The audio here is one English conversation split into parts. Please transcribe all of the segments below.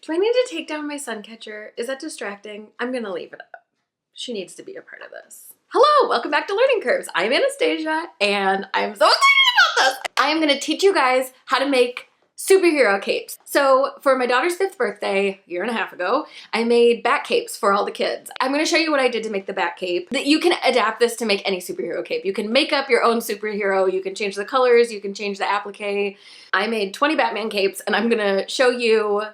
Do I need to take down my sun catcher? Is that distracting? I'm gonna leave it up. She needs to be a part of this. Hello, welcome back to Learning Curves. I'm Anastasia, and I'm so excited about this. I am gonna teach you guys how to make superhero capes. So for my daughter's 5th birthday, a year and a half ago, I made back capes for all the kids. I'm gonna show you what I did to make the back cape. That you can adapt this to make any superhero cape. You can make up your own superhero, you can change the colors, you can change the applique. I made 20 Batman capes, and I'm gonna show you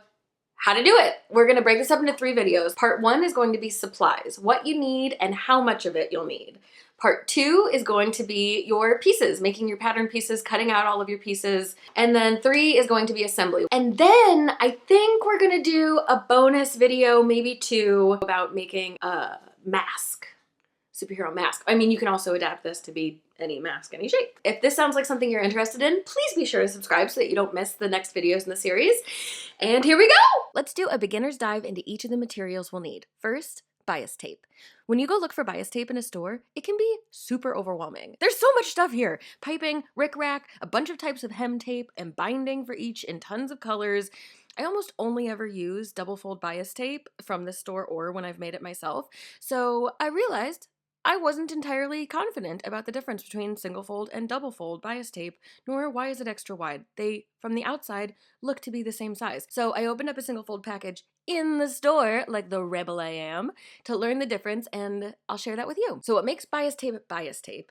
how to do it. We're gonna break this up into 3 videos. Part 1 is going to be supplies, what you need and how much of it you'll need. Part 2 is going to be your pieces, making your pattern pieces, cutting out all of your pieces. And then 3 is going to be assembly. And then I think we're gonna do a bonus video, maybe 2, about making a mask, superhero mask. I mean, you can also adapt this to be any mask, any shape. If this sounds like something you're interested in, please be sure to subscribe so that you don't miss the next videos in the series. And here we go! Let's do a beginner's dive into each of the materials we'll need. First, bias tape. When you go look for bias tape in a store, it can be super overwhelming. There's so much stuff here. Piping, rickrack, a bunch of types of hem tape, and binding for each in tons of colors. I almost only ever use double fold bias tape from the store or when I've made it myself. So I realized I wasn't entirely confident about the difference between single fold and double fold bias tape, nor why is it extra wide. They, from the outside, look to be the same size. So I opened up a single fold package in the store, like the rebel I am, to learn the difference, and I'll share that with you. So what makes bias tape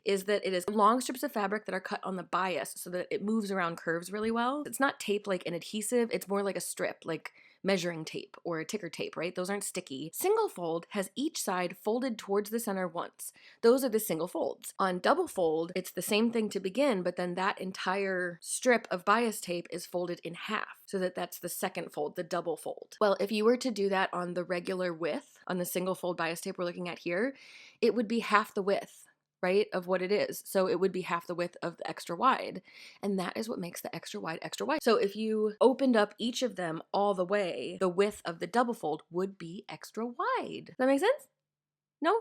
is that it is long strips of fabric that are cut on the bias so that it moves around curves really well. It's not tape like an adhesive, it's more like a strip, like measuring tape or a ticker tape, right? Those aren't sticky. Single fold has each side folded towards the center once. Those are the single folds. On double fold, it's the same thing to begin, but then that entire strip of bias tape is folded in half, so that that's the second fold, the double fold. Well, if you were to do that on the regular width, on the single fold bias tape we're looking at here, it would be half the width, right, of what it is. So it would be half the width of the extra wide. And that is what makes the extra wide extra wide. So if you opened up each of them all the way, the width of the double fold would be extra wide. Does that make sense? No?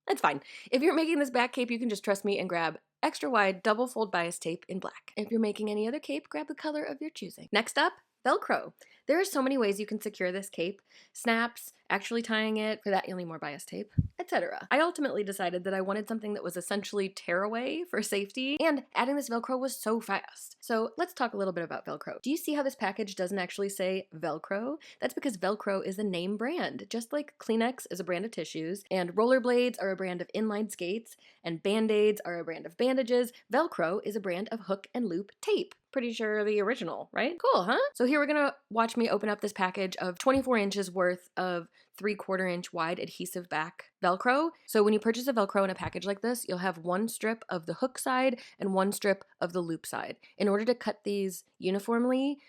That's fine. If you're making this back cape, you can just trust me and grab extra wide double fold bias tape in black. If you're making any other cape, grab the color of your choosing. Next up, Velcro. There are so many ways you can secure this cape. Snaps, actually tying it, for that you'll need more bias tape, etc. I ultimately decided that I wanted something that was essentially tearaway for safety, and adding this Velcro was so fast. So let's talk a little bit about Velcro. Do you see how this package doesn't actually say Velcro? That's because Velcro is a name brand, just like Kleenex is a brand of tissues, and rollerblades are a brand of inline skates, and Band-Aids are a brand of bandages. Velcro is a brand of hook and loop tape. Pretty sure the original, right? Cool, huh? So here we're gonna watch me open up this package of 24 inches worth of 3/4 inch wide adhesive back Velcro. So when you purchase a Velcro in a package like this, you'll have 1 strip of the hook side and 1 strip of the loop side. In order to cut these uniformly,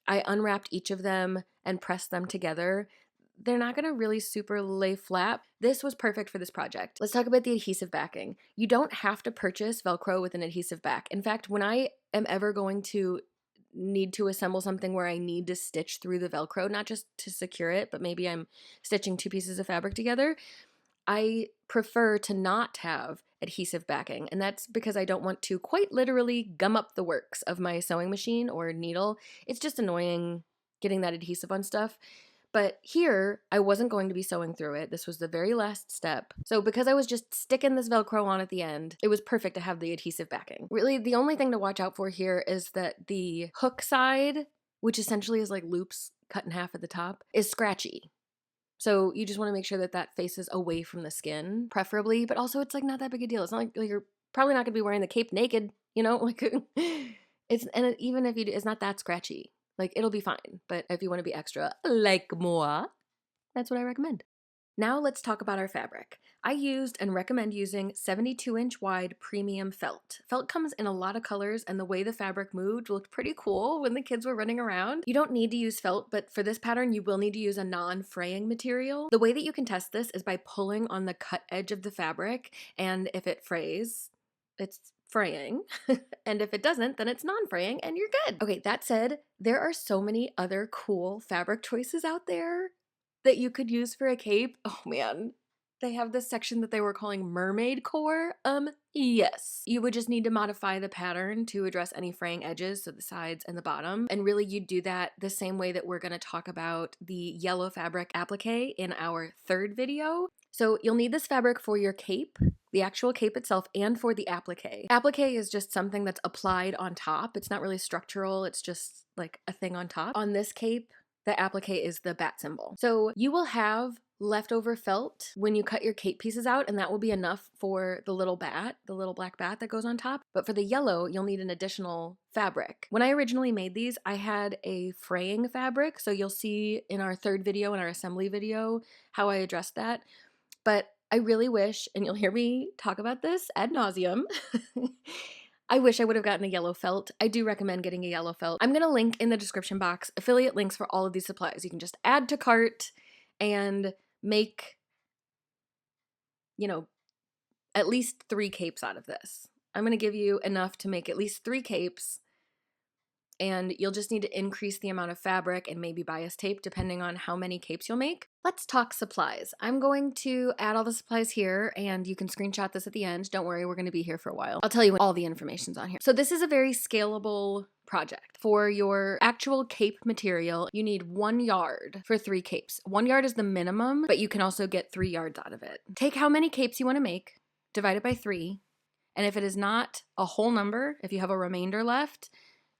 I unwrapped each of them and pressed them together. They're not gonna really super lay flat. This was perfect for this project. Let's talk about the adhesive backing. You don't have to purchase Velcro with an adhesive back. In fact, when I am ever going to need to assemble something where I need to stitch through the Velcro, not just to secure it, but maybe I'm stitching 2 pieces of fabric together, I prefer to not have adhesive backing. And that's because I don't want to quite literally gum up the works of my sewing machine or needle. It's just annoying getting that adhesive on stuff. But here, I wasn't going to be sewing through it. This was the very last step. So because I was just sticking this Velcro on at the end, it was perfect to have the adhesive backing. Really, the only thing to watch out for here is that the hook side, which essentially is like loops cut in half at the top, is scratchy. So you just want to make sure that that faces away from the skin, preferably, but also it's like not that big a deal. It's not like you're probably not gonna be wearing the cape naked, you know? Like even if you do, it's not that scratchy. Like, it'll be fine, but if you want to be extra, like moi, that's what I recommend. Now let's talk about our fabric. I used and recommend using 72-inch wide premium felt. Felt comes in a lot of colors, and the way the fabric moved looked pretty cool when the kids were running around. You don't need to use felt, but for this pattern, you will need to use a non-fraying material. The way that you can test this is by pulling on the cut edge of the fabric, and if it frays, it's fraying, and if it doesn't, then it's non-fraying and you're good. Okay, that said, there are so many other cool fabric choices out there that you could use for a cape. Oh man, they have this section that they were calling mermaid core. Yes. You would just need to modify the pattern to address any fraying edges, so the sides and the bottom. And really you do that the same way that we're gonna talk about the yellow fabric applique in our third video. So you'll need this fabric for your cape, the actual cape itself, and for the applique. Applique is just something that's applied on top. It's not really structural, it's just like a thing on top. On this cape, the applique is the bat symbol. So you will have leftover felt when you cut your cape pieces out, and that will be enough for the little bat, the little black bat that goes on top. But for the yellow, you'll need an additional fabric. When I originally made these, I had a fraying fabric, so you'll see in our third video, in our assembly video, how I addressed that. But I really wish, and you'll hear me talk about this ad nauseum, I wish I would have gotten a yellow felt. I do recommend getting a yellow felt. I'm gonna link in the description box affiliate links for all of these supplies. You can just add to cart and make, you know, at least 3 capes out of this. I'm gonna give you enough to make at least 3 capes, and you'll just need to increase the amount of fabric and maybe bias tape depending on how many capes you'll make. Let's talk supplies. I'm going to add all the supplies here, and you can screenshot this at the end. Don't worry, we're gonna be here for a while. I'll tell you when all the information's on here. So this is a very scalable project. For your actual cape material, you need 1 yard for 3 capes. 1 yard is the minimum, but you can also get 3 yards out of it. Take how many capes you wanna make, divide it by 3, and if it is not a whole number, if you have a remainder left,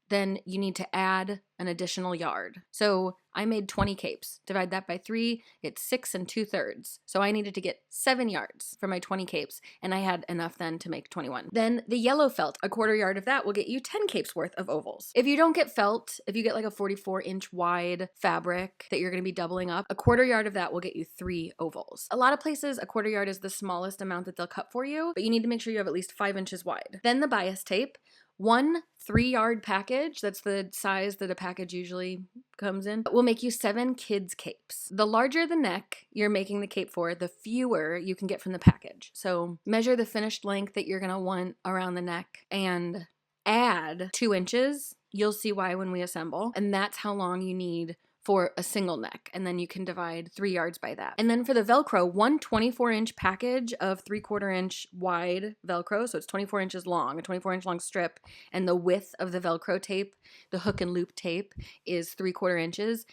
then you need to add an additional yard. So I made 20 capes. Divide that by 3, it's 6 2/3. So I needed to get 7 yards for my 20 capes, and I had enough then to make 21. Then the yellow felt, a 1/4 yard of that will get you 10 capes worth of ovals. If you don't get felt, if you get like a 44-inch wide fabric that you're gonna be doubling up, a 1/4 yard of that will get you 3 ovals. A lot of places, a 1/4 yard is the smallest amount that they'll cut for you, but you need to make sure you have at least 5 inches wide. Then the bias tape. 1 3-yard package, that's the size that a package usually comes in, will make you 7 kids' capes. The larger the neck you're making the cape for, the fewer you can get from the package. So measure the finished length that you're gonna want around the neck and add 2 inches. You'll see why when we assemble. And that's how long you need for a single neck, and then you can divide 3 yards by that. And then for the Velcro, 1 24-inch package of 3/4 inch wide Velcro, so it's 24 inches long, a 24-inch long strip, and the width of the Velcro tape, the hook and loop tape, is 3/4 inches.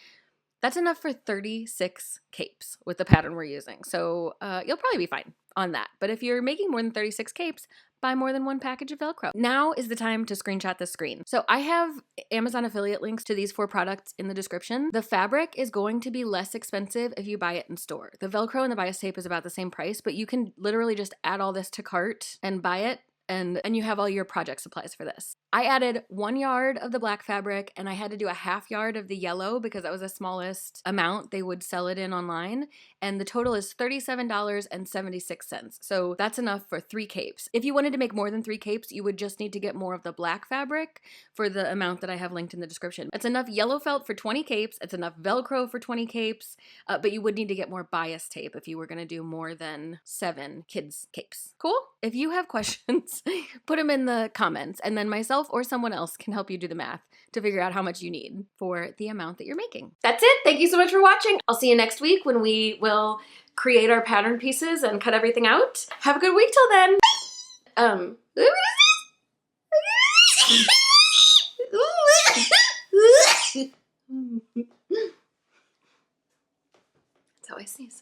That's enough for 36 capes with the pattern we're using. So you'll probably be fine on that. But if you're making more than 36 capes, buy more than 1 package of Velcro. Now is the time to screenshot the screen. So I have Amazon affiliate links to these 4 products in the description. The fabric is going to be less expensive if you buy it in store. The Velcro and the bias tape is about the same price, but you can literally just add all this to cart and buy it, and you have all your project supplies for this. I added 1 yard of the black fabric, and I had to do a 1/2 yard of the yellow because that was the smallest amount they would sell it in online, and the total is $37.76. So that's enough for 3 capes. If you wanted to make more than 3 capes, you would just need to get more of the black fabric for the amount that I have linked in the description. It's enough yellow felt for 20 capes, it's enough Velcro for 20 capes, but you would need to get more bias tape if you were gonna do more than 7 kids' capes. Cool? If you have questions, put them in the comments, and then myself or someone else can help you do the math to figure out how much you need for the amount that you're making. That's it. Thank you so much for watching. I'll see you next week when we will create our pattern pieces and cut everything out. Have a good week till then. That's how I sneeze.